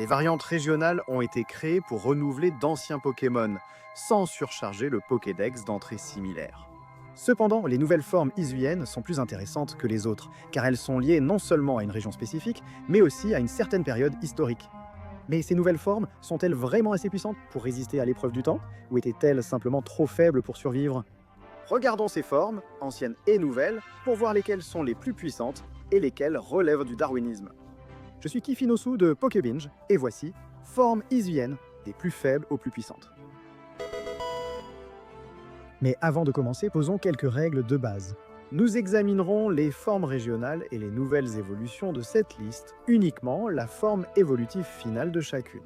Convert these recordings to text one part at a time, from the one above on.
Les variantes régionales ont été créées pour renouveler d'anciens Pokémon, sans surcharger le Pokédex d'entrées similaires. Cependant, les nouvelles formes isuiennes sont plus intéressantes que les autres, car elles sont liées non seulement à une région spécifique, mais aussi à une certaine période historique. Mais ces nouvelles formes sont-elles vraiment assez puissantes pour résister à l'épreuve du temps, ou étaient-elles simplement trop faibles pour survivre? Regardons ces formes, anciennes et nouvelles, pour voir lesquelles sont les plus puissantes et lesquelles relèvent du darwinisme. Je suis Kifinosu de Pokébinge, et voici formes isuiennes, des plus faibles aux plus puissantes. Mais avant de commencer, posons quelques règles de base. Nous examinerons les formes régionales et les nouvelles évolutions de cette liste, uniquement la forme évolutive finale de chacune.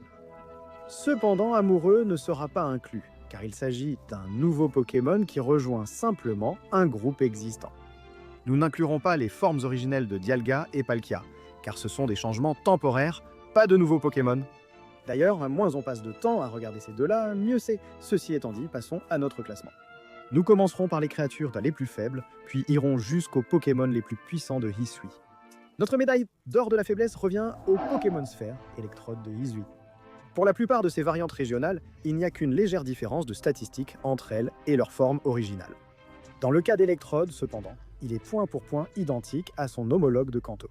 Cependant, Amoureux ne sera pas inclus, car il s'agit d'un nouveau Pokémon qui rejoint simplement un groupe existant. Nous n'inclurons pas les formes originelles de Dialga et Palkia, car ce sont des changements temporaires, pas de nouveaux Pokémon. D'ailleurs, moins on passe de temps à regarder ces deux-là, mieux c'est. Ceci étant dit, passons à notre classement. Nous commencerons par les créatures les plus faibles, puis irons jusqu'aux Pokémon les plus puissants de Hisui. Notre médaille d'or de la faiblesse revient aux Pokémon Sphère, Électrode de Hisui. Pour la plupart de ces variantes régionales, il n'y a qu'une légère différence de statistiques entre elles et leur forme originale. Dans le cas d'Électrode, cependant, il est point pour point identique à son homologue de Kanto.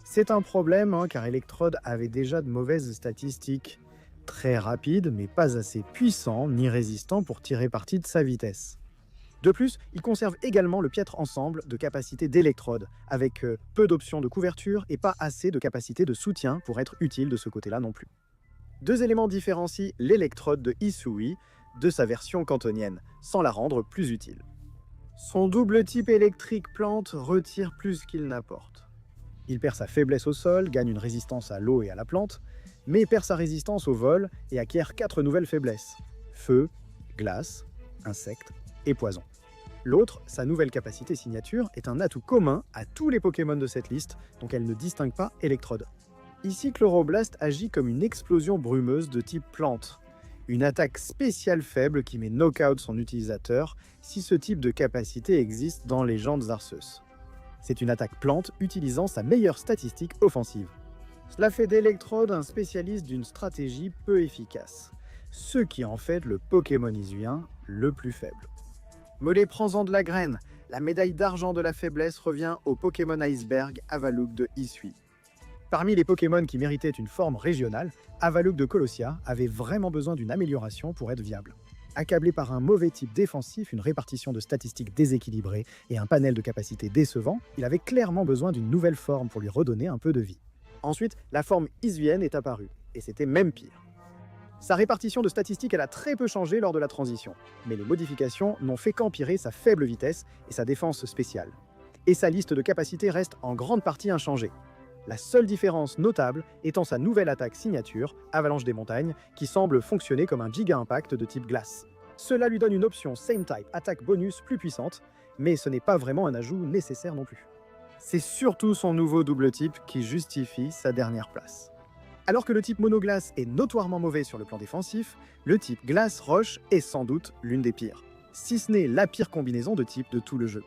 C'est un problème, car Électrode avait déjà de mauvaises statistiques. Très rapide, mais pas assez puissant ni résistant pour tirer parti de sa vitesse. De plus, il conserve également le piètre ensemble de capacité d'Électrode, avec peu d'options de couverture et pas assez de capacité de soutien pour être utile de ce côté-là non plus. Deux éléments différencient l'Électrode de Hisui de sa version cantonienne, sans la rendre plus utile. Son double type électrique plante retire plus qu'il n'apporte. Il perd sa faiblesse au sol, gagne une résistance à l'eau et à la plante, mais perd sa résistance au vol et acquiert 4 nouvelles faiblesses: feu, glace, insectes et poison. L'autre, sa nouvelle capacité signature, est un atout commun à tous les Pokémon de cette liste, donc elle ne distingue pas Électrode. Ici, Chloroblast agit comme une explosion brumeuse de type plante, une attaque spéciale faible qui met knock-out son utilisateur si ce type de capacité existe dans Légendes Arceus. C'est une attaque plante utilisant sa meilleure statistique offensive. Cela fait d'Électrode un spécialiste d'une stratégie peu efficace, ce qui en fait le Pokémon isuien le plus faible. Mollet, prends-en de la graine, la médaille d'argent de la faiblesse revient au Pokémon Iceberg Avalugg de Hisui. Parmi les Pokémon qui méritaient une forme régionale, Avalugg de Colossia avait vraiment besoin d'une amélioration pour être viable. Accablé par un mauvais type défensif, une répartition de statistiques déséquilibrée et un panel de capacités décevant, il avait clairement besoin d'une nouvelle forme pour lui redonner un peu de vie. Ensuite, la forme isuienne est apparue, et c'était même pire. Sa répartition de statistiques a très peu changé lors de la transition, mais les modifications n'ont fait qu'empirer sa faible vitesse et sa défense spéciale. Et sa liste de capacités reste en grande partie inchangée. La seule différence notable étant sa nouvelle attaque signature, Avalanche des montagnes, qui semble fonctionner comme un Giga Impact de type glace. Cela lui donne une option Same Type attaque bonus plus puissante, mais ce n'est pas vraiment un ajout nécessaire non plus. C'est surtout son nouveau double type qui justifie sa dernière place. Alors que le type monoglace est notoirement mauvais sur le plan défensif, le type glace-roche est sans doute l'une des pires, si ce n'est la pire combinaison de types de tout le jeu.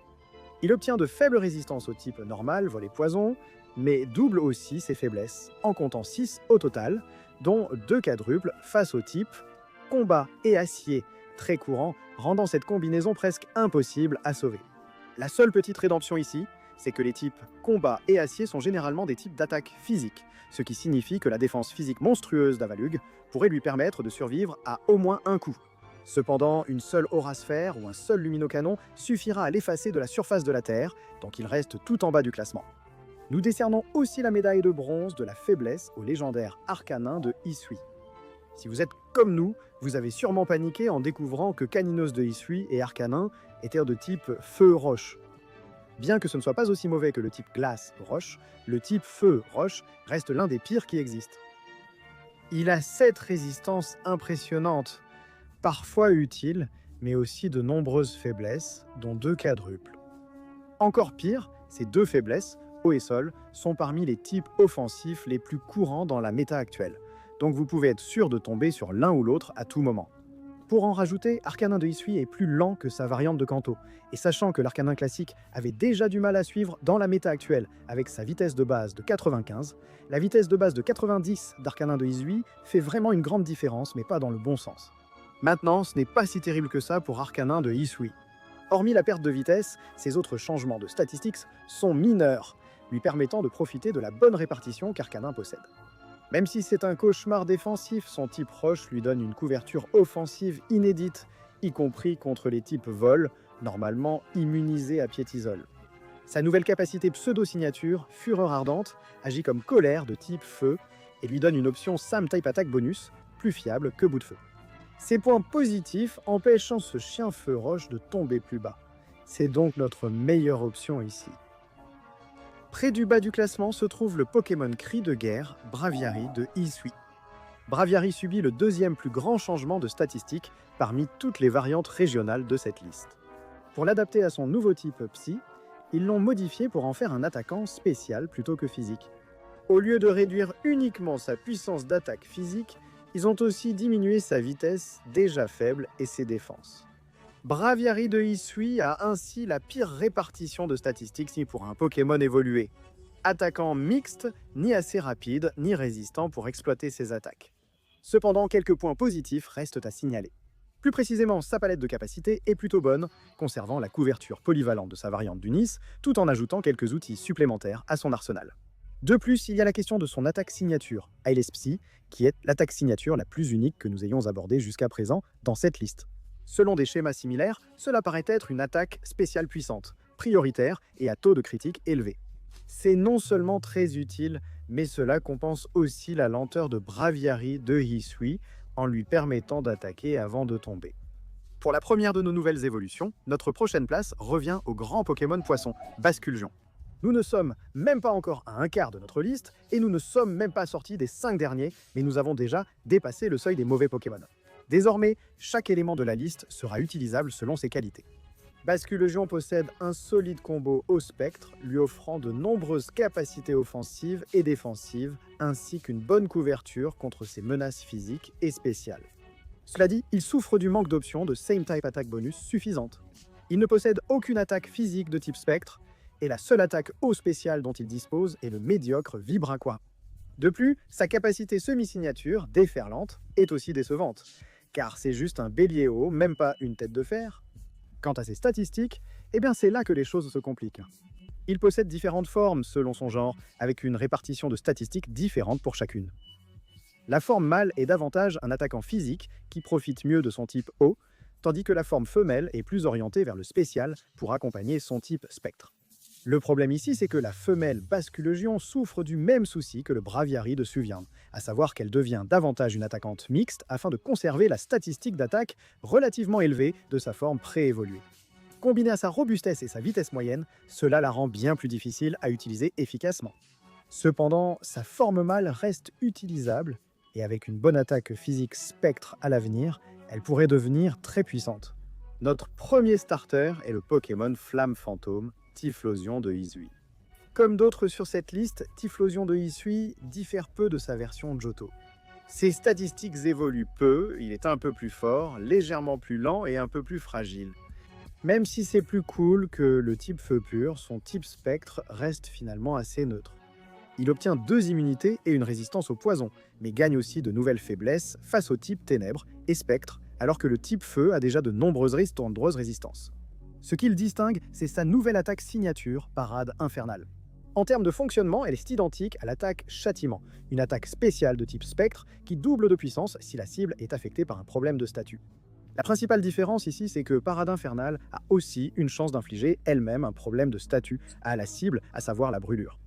Il obtient de faibles résistances au type normal, vol et poison, mais double aussi ses faiblesses, en comptant 6 au total, dont 2 quadruples face au type combat et acier, très courant, rendant cette combinaison presque impossible à sauver. La seule petite rédemption ici, c'est que les types combat et acier sont généralement des types d'attaque physique, ce qui signifie que la défense physique monstrueuse d'Avalugg pourrait lui permettre de survivre à au moins un coup. Cependant, une seule aura sphère ou un seul luminocanon suffira à l'effacer de la surface de la Terre, donc il reste tout en bas du classement. Nous décernons aussi la médaille de bronze de la faiblesse au légendaire Arcanin de Hisui. Si vous êtes comme nous, vous avez sûrement paniqué en découvrant que Caninos de Hisui et Arcanin étaient de type feu-roche. Bien que ce ne soit pas aussi mauvais que le type glace-roche, le type feu-roche reste l'un des pires qui existent. Il a 7 résistances impressionnantes, parfois utiles, mais aussi de nombreuses faiblesses, dont 2 quadruples. Encore pire, ces 2 faiblesses, eau et sol, sont parmi les types offensifs les plus courants dans la méta actuelle, donc vous pouvez être sûr de tomber sur l'un ou l'autre à tout moment. Pour en rajouter, Arcanin de Hisui est plus lent que sa variante de Kanto, et sachant que l'Arcanin classique avait déjà du mal à suivre dans la méta actuelle avec sa vitesse de base de 95, la vitesse de base de 90 d'Arcanin de Hisui fait vraiment une grande différence, mais pas dans le bon sens. Maintenant, ce n'est pas si terrible que ça pour Arcanin de Hisui. Hormis la perte de vitesse, ces autres changements de statistiques sont mineurs, lui permettant de profiter de la bonne répartition qu'Arcanin possède. Même si c'est un cauchemar défensif, son type roche lui donne une couverture offensive inédite, y compris contre les types vol, normalement immunisés à piétisol. Sa nouvelle capacité pseudo-signature, Fureur Ardente, agit comme colère de type feu et lui donne une option Sam Type Attack bonus, plus fiable que bout de feu. Ces points positifs empêchant ce chien feu roche de tomber plus bas. C'est donc notre meilleure option ici. Près du bas du classement se trouve le Pokémon Cri de guerre, Braviary de Hisui. Braviary subit le deuxième plus grand changement de statistiques parmi toutes les variantes régionales de cette liste. Pour l'adapter à son nouveau type Psy, ils l'ont modifié pour en faire un attaquant spécial plutôt que physique. Au lieu de réduire uniquement sa puissance d'attaque physique, ils ont aussi diminué sa vitesse déjà faible et ses défenses. Braviary de Hisui a ainsi la pire répartition de statistiques pour un Pokémon évolué. Attaquant mixte, ni assez rapide, ni résistant pour exploiter ses attaques. Cependant, quelques points positifs restent à signaler. Plus précisément, sa palette de capacités est plutôt bonne, conservant la couverture polyvalente de sa variante d'Unis, tout en ajoutant quelques outils supplémentaires à son arsenal. De plus, il y a la question de son attaque signature, Ailes Psy, qui est l'attaque signature la plus unique que nous ayons abordée jusqu'à présent dans cette liste. Selon des schémas similaires, cela paraît être une attaque spéciale puissante, prioritaire et à taux de critique élevé. C'est non seulement très utile, mais cela compense aussi la lenteur de Braviary de Hisui en lui permettant d'attaquer avant de tomber. Pour la première de nos nouvelles évolutions, notre prochaine place revient au grand Pokémon Poisson, Basculgion. Nous ne sommes même pas encore à un quart de notre liste, et nous ne sommes même pas sortis des 5 derniers, mais nous avons déjà dépassé le seuil des mauvais Pokémon. Désormais, chaque élément de la liste sera utilisable selon ses qualités. Basculgion possède un solide combo au spectre, lui offrant de nombreuses capacités offensives et défensives, ainsi qu'une bonne couverture contre ses menaces physiques et spéciales. Cela dit, il souffre du manque d'options de Same Type Attack bonus suffisantes. Il ne possède aucune attaque physique de type spectre, et la seule attaque eau spéciale dont il dispose est le médiocre Vibraqua. De plus, sa capacité semi-signature, déferlante, est aussi décevante, car c'est juste un bélier haut, même pas une tête de fer. Quant à ses statistiques, eh bien c'est là que les choses se compliquent. Il possède différentes formes selon son genre, avec une répartition de statistiques différentes pour chacune. La forme mâle est davantage un attaquant physique qui profite mieux de son type eau, tandis que la forme femelle est plus orientée vers le spécial pour accompagner son type spectre. Le problème ici, c'est que la femelle Basculgion souffre du même souci que le Braviary de Suvian, à savoir qu'elle devient davantage une attaquante mixte afin de conserver la statistique d'attaque relativement élevée de sa forme préévoluée. Combiné à sa robustesse et sa vitesse moyenne, cela la rend bien plus difficile à utiliser efficacement. Cependant, sa forme mâle reste utilisable, et avec une bonne attaque physique spectre à l'avenir, elle pourrait devenir très puissante. Notre premier starter est le Pokémon Flamme Fantôme, Typhlosion de Hisui. Comme d'autres sur cette liste, Typhlosion de Hisui diffère peu de sa version Johto. Ses statistiques évoluent peu, il est un peu plus fort, légèrement plus lent et un peu plus fragile. Même si c'est plus cool que le type feu pur, son type spectre reste finalement assez neutre. Il obtient 2 immunités et une résistance au poison, mais gagne aussi de nouvelles faiblesses face au type ténèbres et spectre, alors que le type feu a déjà de nombreuses résistances. Ce qui le distingue, c'est sa nouvelle attaque signature, Parade Infernale. En termes de fonctionnement, elle est identique à l'attaque Châtiment, une attaque spéciale de type spectre qui double de puissance si la cible est affectée par un problème de statut. La principale différence ici, c'est que Parade Infernale a aussi une chance d'infliger elle-même un problème de statut à la cible, à savoir la brûlure.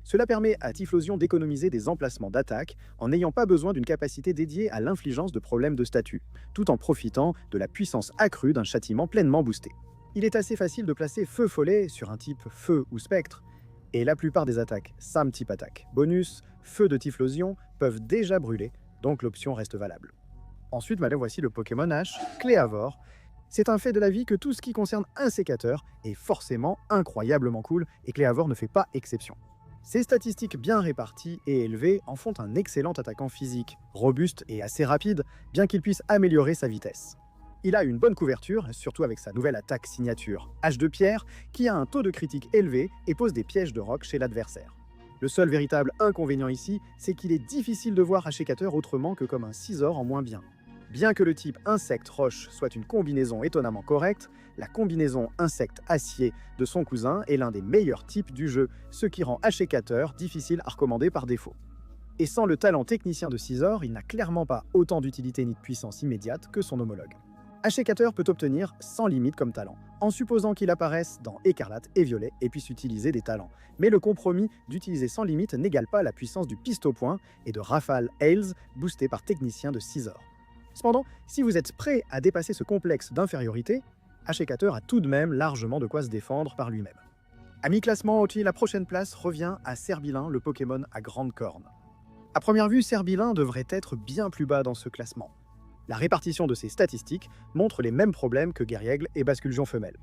Cela permet à Typhlosion d'économiser des emplacements d'attaque en n'ayant pas besoin d'une capacité dédiée à l'infligence de problèmes de statut, tout en profitant de la puissance accrue d'un châtiment pleinement boosté. Il est assez facile de placer Feu Follet sur un type Feu ou Spectre, et la plupart des attaques Sam Type Attaque bonus, Feu de Typhlosion peuvent déjà brûler, donc l'option reste valable. Ensuite, voici le Pokémon H, Cléavor. C'est un fait de la vie que tout ce qui concerne un sécateur est forcément incroyablement cool, et Cléavor ne fait pas exception. Ses statistiques bien réparties et élevées en font un excellent attaquant physique, robuste et assez rapide, bien qu'il puisse améliorer sa vitesse. Il a une bonne couverture, surtout avec sa nouvelle attaque signature Hache de pierre, qui a un taux de critique élevé et pose des pièges de roc chez l'adversaire. Le seul véritable inconvénient ici, c'est qu'il est difficile de voir Hachecateur autrement que comme un Scizor en moins bien. Bien que le type insecte-roche soit une combinaison étonnamment correcte, la combinaison insecte-acier de son cousin est l'un des meilleurs types du jeu, ce qui rend Hachecateur difficile à recommander par défaut. Et sans le talent technicien de Scizor, il n'a clairement pas autant d'utilité ni de puissance immédiate que son homologue. Hachecateur peut obtenir sans limite comme talent, en supposant qu'il apparaisse dans Écarlate et Violet et puisse utiliser des talents. Mais le compromis d'utiliser sans limite n'égale pas la puissance du Pistopoint et de Rafale Hales boosté par technicien de Scizor. Cependant, si vous êtes prêt à dépasser ce complexe d'infériorité, Hachecateur a tout de même largement de quoi se défendre par lui-même. À mi-classement, la prochaine place revient à Serbilin, le Pokémon à grande corne. À première vue, Serbilin devrait être bien plus bas dans ce classement. La répartition de ses statistiques montre les mêmes problèmes que Guerriègle et Basculgion femelle.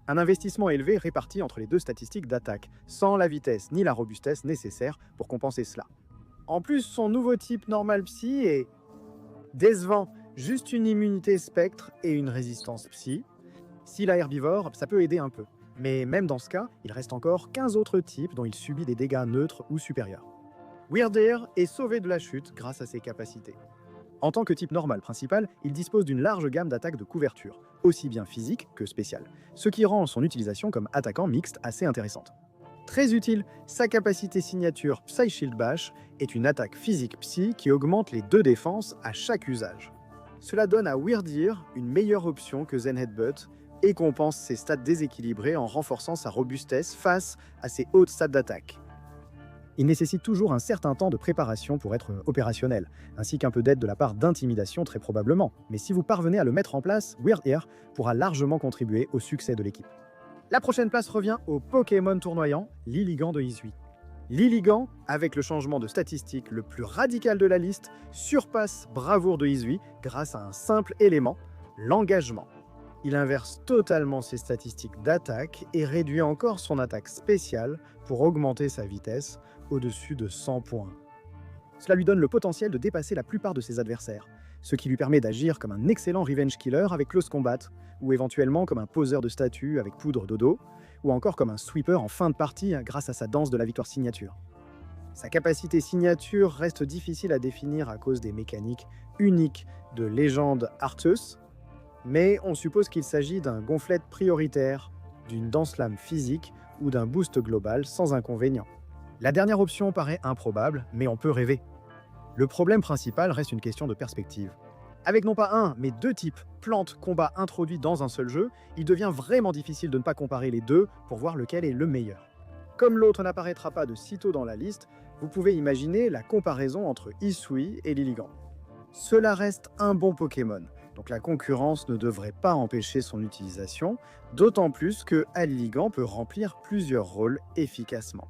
Un investissement élevé réparti entre les deux statistiques d'attaque, sans la vitesse ni la robustesse nécessaires pour compenser cela. En plus, son nouveau type normal psy est décevant, juste une immunité spectre et une résistance psy. S'il a herbivore, ça peut aider un peu. Mais même dans ce cas, il reste encore 15 autres types dont il subit des dégâts neutres ou supérieurs. Wyrdeer est sauvé de la chute grâce à ses capacités. En tant que type normal principal, il dispose d'une large gamme d'attaques de couverture, aussi bien physique que spéciale, ce qui rend son utilisation comme attaquant mixte assez intéressante. Très utile, sa capacité signature Psy-Shield Bash est une attaque physique psy qui augmente les 2 défenses à chaque usage. Cela donne à Wyrdeer une meilleure option que Zen Headbutt et compense ses stats déséquilibrés en renforçant sa robustesse face à ses hautes stats d'attaque. Il nécessite toujours un certain temps de préparation pour être opérationnel, ainsi qu'un peu d'aide de la part d'intimidation très probablement. Mais si vous parvenez à le mettre en place, Wyrdeer pourra largement contribuer au succès de l'équipe. La prochaine place revient au Pokémon tournoyant, Lilligant de Hisui. Lilligant, avec le changement de statistique le plus radical de la liste, surpasse Bravoure de Hisui grâce à un simple élément, l'engagement. Il inverse totalement ses statistiques d'attaque et réduit encore son attaque spéciale pour augmenter sa vitesse au-dessus de 100 points. Cela lui donne le potentiel de dépasser la plupart de ses adversaires, ce qui lui permet d'agir comme un excellent revenge killer avec Close Combat, ou éventuellement comme un poseur de statue avec Poudre Dodo, ou encore comme un sweeper en fin de partie grâce à sa danse de la victoire signature. Sa capacité signature reste difficile à définir à cause des mécaniques uniques de Légende Arceus, mais on suppose qu'il s'agit d'un gonflette prioritaire, d'une danse-lame physique ou d'un boost global sans inconvénient. La dernière option paraît improbable, mais on peut rêver. Le problème principal reste une question de perspective. Avec non pas un, mais 2 types plantes-combat introduits dans un seul jeu, il devient vraiment difficile de ne pas comparer les deux pour voir lequel est le meilleur. Comme l'autre n'apparaîtra pas de sitôt dans la liste, vous pouvez imaginer la comparaison entre Hisui et Lilligant. Cela reste un bon Pokémon, donc la concurrence ne devrait pas empêcher son utilisation, d'autant plus que Lilligant peut remplir plusieurs rôles efficacement.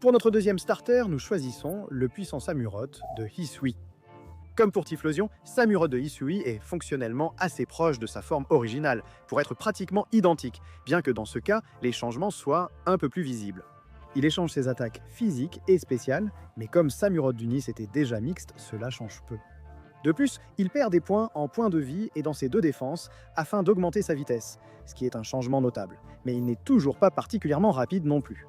Pour notre deuxième starter, nous choisissons le puissant Samurott de Hisui. Comme pour Typhlosion, Samurott de Hisui est fonctionnellement assez proche de sa forme originale, pour être pratiquement identique, bien que dans ce cas, les changements soient un peu plus visibles. Il échange ses attaques physiques et spéciales, mais comme Samurott d'Unis était déjà mixte, cela change peu. De plus, il perd des points en points de vie et dans ses 2 défenses afin d'augmenter sa vitesse, ce qui est un changement notable, mais il n'est toujours pas particulièrement rapide non plus.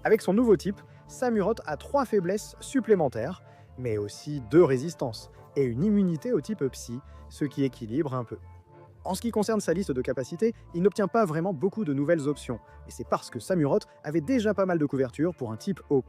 Avec son nouveau type, Samurott a 3 faiblesses supplémentaires, mais aussi 2 résistances, et une immunité au type Psy, ce qui équilibre un peu. En ce qui concerne sa liste de capacités, il n'obtient pas vraiment beaucoup de nouvelles options, et c'est parce que Samurott avait déjà pas mal de couverture pour un type O.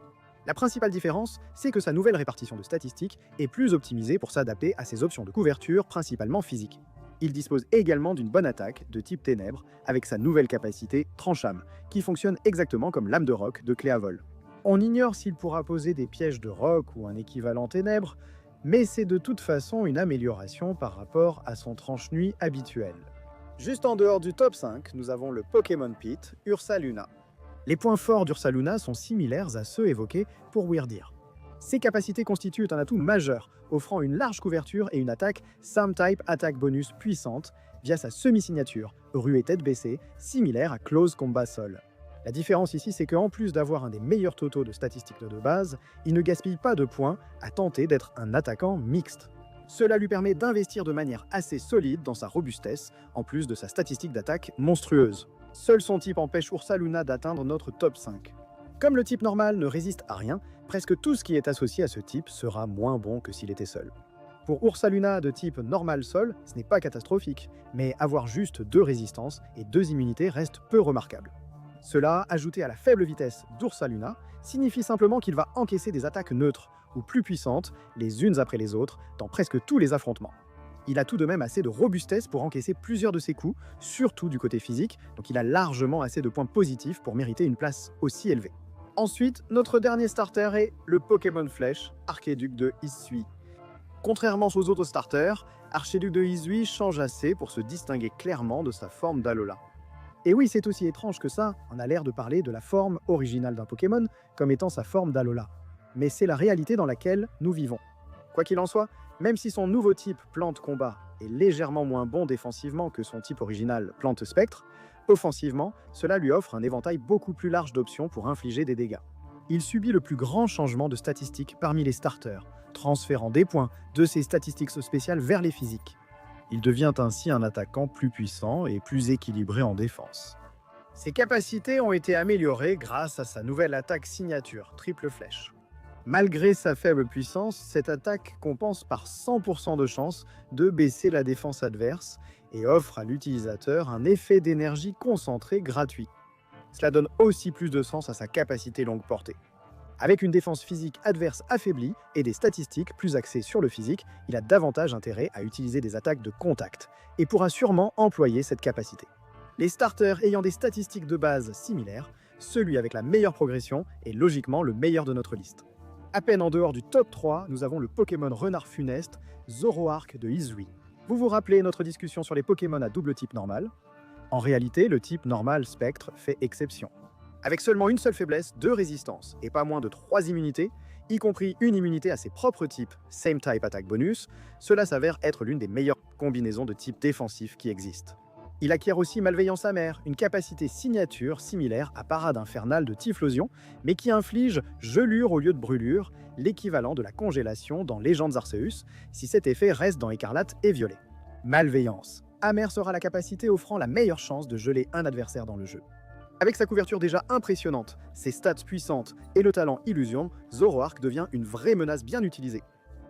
La principale différence, c'est que sa nouvelle répartition de statistiques est plus optimisée pour s'adapter à ses options de couverture principalement physiques. Il dispose également d'une bonne attaque de type Ténèbres avec sa nouvelle capacité Trancham, qui fonctionne exactement comme Lame de Roc de Cléavol. On ignore s'il pourra poser des pièges de roc ou un équivalent Ténèbres, mais c'est de toute façon une amélioration par rapport à son tranche-nuit habituel. Juste en dehors du top 5, nous avons le Pokémon Pit, Ursaluna. Les points forts d'Ursaluna sont similaires à ceux évoqués pour Wyrdeer. Ses capacités constituent un atout majeur, offrant une large couverture et une attaque Sam-Type attaque bonus puissante via sa semi-signature, rue et tête baissée, similaire à Close Combat Sol. La différence ici, c'est qu'en plus d'avoir un des meilleurs totaux de statistiques de base, il ne gaspille pas de points à tenter d'être un attaquant mixte. Cela lui permet d'investir de manière assez solide dans sa robustesse, en plus de sa statistique d'attaque monstrueuse. Seul son type empêche Ursaluna d'atteindre notre top 5. Comme le type normal ne résiste à rien, presque tout ce qui est associé à ce type sera moins bon que s'il était seul. Pour Ursaluna de type normal sol, ce n'est pas catastrophique, mais avoir juste 2 résistances et 2 immunités reste peu remarquable. Cela, ajouté à la faible vitesse d'Ursaluna, signifie simplement qu'il va encaisser des attaques neutres, ou plus puissantes, les unes après les autres, dans presque tous les affrontements. Il a tout de même assez de robustesse pour encaisser plusieurs de ses coups, surtout du côté physique, donc il a largement assez de points positifs pour mériter une place aussi élevée. Ensuite, notre dernier starter est le Pokémon Flèche, Archéduc de Hisui. Contrairement aux autres starters, Archéduc de Hisui change assez pour se distinguer clairement de sa forme d'Alola. Et oui, c'est aussi étrange que ça, on a l'air de parler de la forme originale d'un Pokémon comme étant sa forme d'Alola. Mais c'est la réalité dans laquelle nous vivons. Quoi qu'il en soit, même si son nouveau type plante-combat est légèrement moins bon défensivement que son type original plante-spectre, offensivement, cela lui offre un éventail beaucoup plus large d'options pour infliger des dégâts. Il subit le plus grand changement de statistiques parmi les starters, transférant des points de ses statistiques spéciales vers les physiques. Il devient ainsi un attaquant plus puissant et plus équilibré en défense. Ses capacités ont été améliorées grâce à sa nouvelle attaque signature, Triple Flèche. Malgré sa faible puissance, cette attaque compense par 100% de chance de baisser la défense adverse et offre à l'utilisateur un effet d'énergie concentré gratuit. Cela donne aussi plus de sens à sa capacité longue portée. Avec une défense physique adverse affaiblie et des statistiques plus axées sur le physique, il a davantage intérêt à utiliser des attaques de contact et pourra sûrement employer cette capacité. Les starters ayant des statistiques de base similaires, celui avec la meilleure progression est logiquement le meilleur de notre liste. À peine en dehors du top 3, nous avons le Pokémon Renard Funeste, Zoroark de Hisui. Vous vous rappelez notre discussion sur les Pokémon à double type normal? En réalité, le type normal spectre fait exception. Avec seulement une seule faiblesse, 2 résistances et pas moins de 3 immunités, y compris une immunité à ses propres types Same Type Attack Bonus, cela s'avère être l'une des meilleures combinaisons de types défensifs qui existent. Il acquiert aussi Malveillance amère, une capacité signature similaire à Parade infernale de Typhlosion, mais qui inflige gelure au lieu de brûlure, l'équivalent de la congélation dans Légendes Arceus, si cet effet reste dans Écarlate et Violet. Malveillance amère sera la capacité offrant la meilleure chance de geler un adversaire dans le jeu. Avec sa couverture déjà impressionnante, ses stats puissantes et le talent Illusion, Zoroark devient une vraie menace bien utilisée.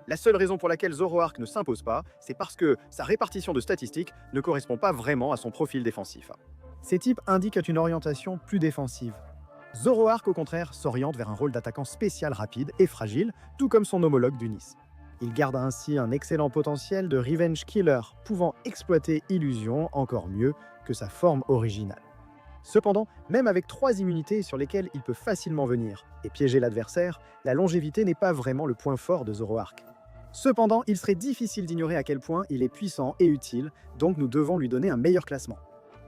La seule raison pour laquelle Zoroark ne s'impose pas, c'est parce que sa répartition de statistiques ne correspond pas vraiment à son profil défensif. Ces types indiquent une orientation plus défensive. Zoroark, au contraire, s'oriente vers un rôle d'attaquant spécial rapide et fragile, tout comme son homologue d'Unis. Il garde ainsi un excellent potentiel de Revenge Killer, pouvant exploiter Illusion encore mieux que sa forme originale. Cependant, même avec 3 immunités sur lesquelles il peut facilement venir et piéger l'adversaire, la longévité n'est pas vraiment le point fort de Zoroark. Cependant, il serait difficile d'ignorer à quel point il est puissant et utile, donc nous devons lui donner un meilleur classement.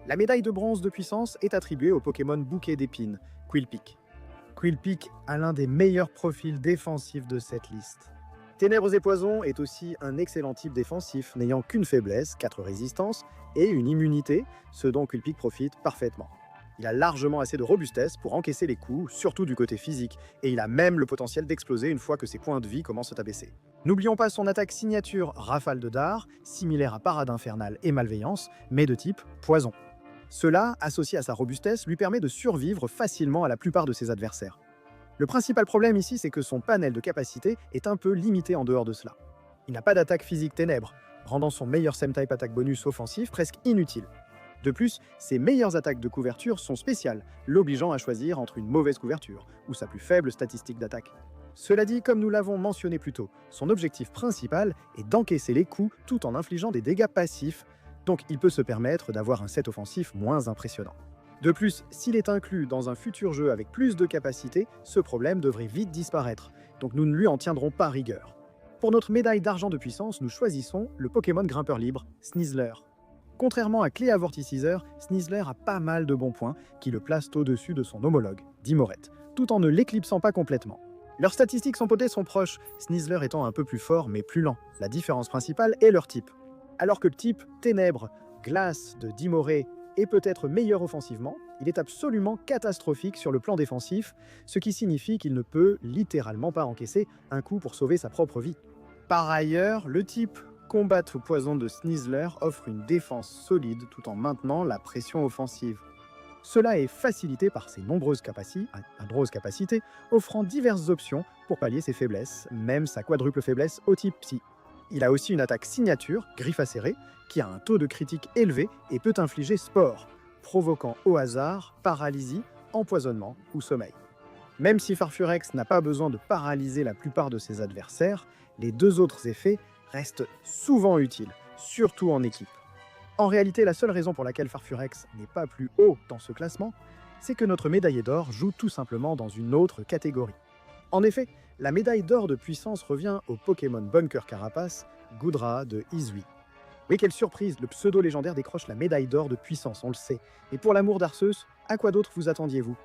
La médaille de bronze de puissance est attribuée au Pokémon Bouquet d'épines, Quillpick. Quillpick a l'un des meilleurs profils défensifs de cette liste. Ténèbres et Poison est aussi un excellent type défensif, n'ayant qu'une faiblesse, 4 résistances, et une immunité, ce dont Quillpick profite parfaitement. Il a largement assez de robustesse pour encaisser les coups, surtout du côté physique, et il a même le potentiel d'exploser une fois que ses points de vie commencent à baisser. N'oublions pas son attaque signature Rafale de dard, similaire à Parade infernale et Malveillance, mais de type poison. Cela, associé à sa robustesse, lui permet de survivre facilement à la plupart de ses adversaires. Le principal problème ici, c'est que son panel de capacités est un peu limité en dehors de cela. Il n'a pas d'attaque physique ténèbres, rendant son meilleur Same-Type Attack bonus offensif presque inutile. De plus, ses meilleures attaques de couverture sont spéciales, l'obligeant à choisir entre une mauvaise couverture ou sa plus faible statistique d'attaque. Cela dit, comme nous l'avons mentionné plus tôt, son objectif principal est d'encaisser les coups tout en infligeant des dégâts passifs, donc il peut se permettre d'avoir un set offensif moins impressionnant. De plus, s'il est inclus dans un futur jeu avec plus de capacités, ce problème devrait vite disparaître, donc nous ne lui en tiendrons pas rigueur. Pour notre médaille d'argent de puissance, nous choisissons le Pokémon grimpeur libre, Sneasler. Contrairement à Cléa Vorticizer, Sneasler a pas mal de bons points qui le placent au-dessus de son homologue, Dimorette, tout en ne l'éclipsant pas complètement. Leurs statistiques sans potée sont proches, Sneasler étant un peu plus fort mais plus lent. La différence principale est leur type. Alors que le type Ténèbres, Glace de Dimoré est peut-être meilleur offensivement, il est absolument catastrophique sur le plan défensif, ce qui signifie qu'il ne peut littéralement pas encaisser un coup pour sauver sa propre vie. Par ailleurs, le type combat au poison de Sneasler offre une défense solide tout en maintenant la pression offensive. Cela est facilité par ses nombreuses capacités, offrant diverses options pour pallier ses faiblesses, même sa quadruple faiblesse au type Psy. Il a aussi une attaque signature, griffe acérée, qui a un taux de critique élevé et peut infliger spore, provoquant au hasard paralysie, empoisonnement ou sommeil. Même si Farfurex n'a pas besoin de paralyser la plupart de ses adversaires, les deux autres effets restent souvent utiles, surtout en équipe. En réalité, la seule raison pour laquelle Farfurex n'est pas plus haut dans ce classement, c'est que notre médaillé d'or joue tout simplement dans une autre catégorie. En effet, la médaille d'or de puissance revient au Pokémon Bunker Carapace, Goodra de Izui. Oui, quelle surprise, le pseudo-légendaire décroche la médaille d'or de puissance, on le sait. Et pour l'amour d'Arceus, à quoi d'autre vous attendiez-vous?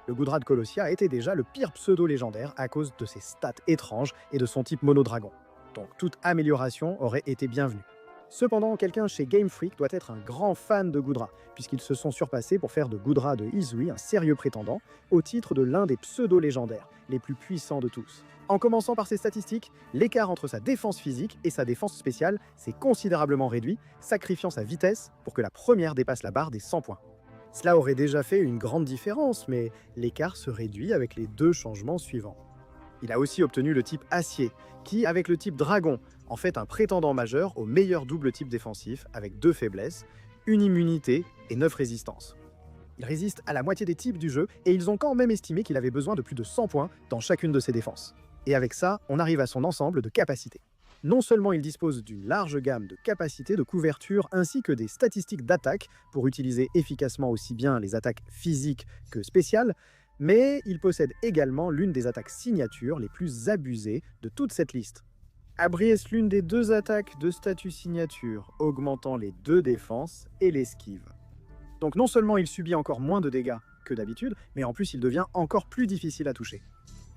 Le Goodra de Colossia était déjà le pire pseudo-légendaire à cause de ses stats étranges et de son type monodragon. Donc toute amélioration aurait été bienvenue. Cependant, quelqu'un chez Game Freak doit être un grand fan de Goodra, puisqu'ils se sont surpassés pour faire de Goodra de Izui un sérieux prétendant au titre de l'un des pseudo-légendaires, les plus puissants de tous. En commençant par ses statistiques, l'écart entre sa défense physique et sa défense spéciale s'est considérablement réduit, sacrifiant sa vitesse pour que la première dépasse la barre des 100 points. Cela aurait déjà fait une grande différence, mais l'écart se réduit avec les deux changements suivants. Il a aussi obtenu le type acier, qui, avec le type dragon, en fait un prétendant majeur au meilleur double type défensif avec 2 faiblesses, une immunité et 9 résistances. Il résiste à la moitié des types du jeu et ils ont quand même estimé qu'il avait besoin de plus de 100 points dans chacune de ses défenses. Et avec ça, on arrive à son ensemble de capacités. Non seulement il dispose d'une large gamme de capacités de couverture ainsi que des statistiques d'attaque pour utiliser efficacement aussi bien les attaques physiques que spéciales, mais il possède également l'une des attaques signatures les plus abusées de toute cette liste. Abri est l'une des 2 attaques de statut signature, augmentant les 2 défenses et l'esquive. Donc non seulement il subit encore moins de dégâts que d'habitude, mais en plus il devient encore plus difficile à toucher.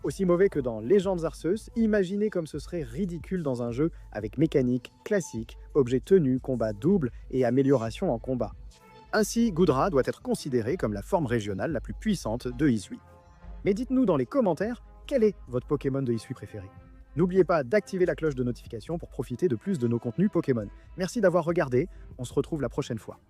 Aussi mauvais que dans Légendes Arceus, imaginez comme ce serait ridicule dans un jeu avec mécanique classique, objet tenu, combat double et amélioration en combat. Ainsi, Goodra doit être considéré comme la forme régionale la plus puissante de Hisui. Mais dites-nous dans les commentaires, quel est votre Pokémon de Hisui préféré? N'oubliez pas d'activer la cloche de notification pour profiter de plus de nos contenus Pokémon. Merci d'avoir regardé, on se retrouve la prochaine fois.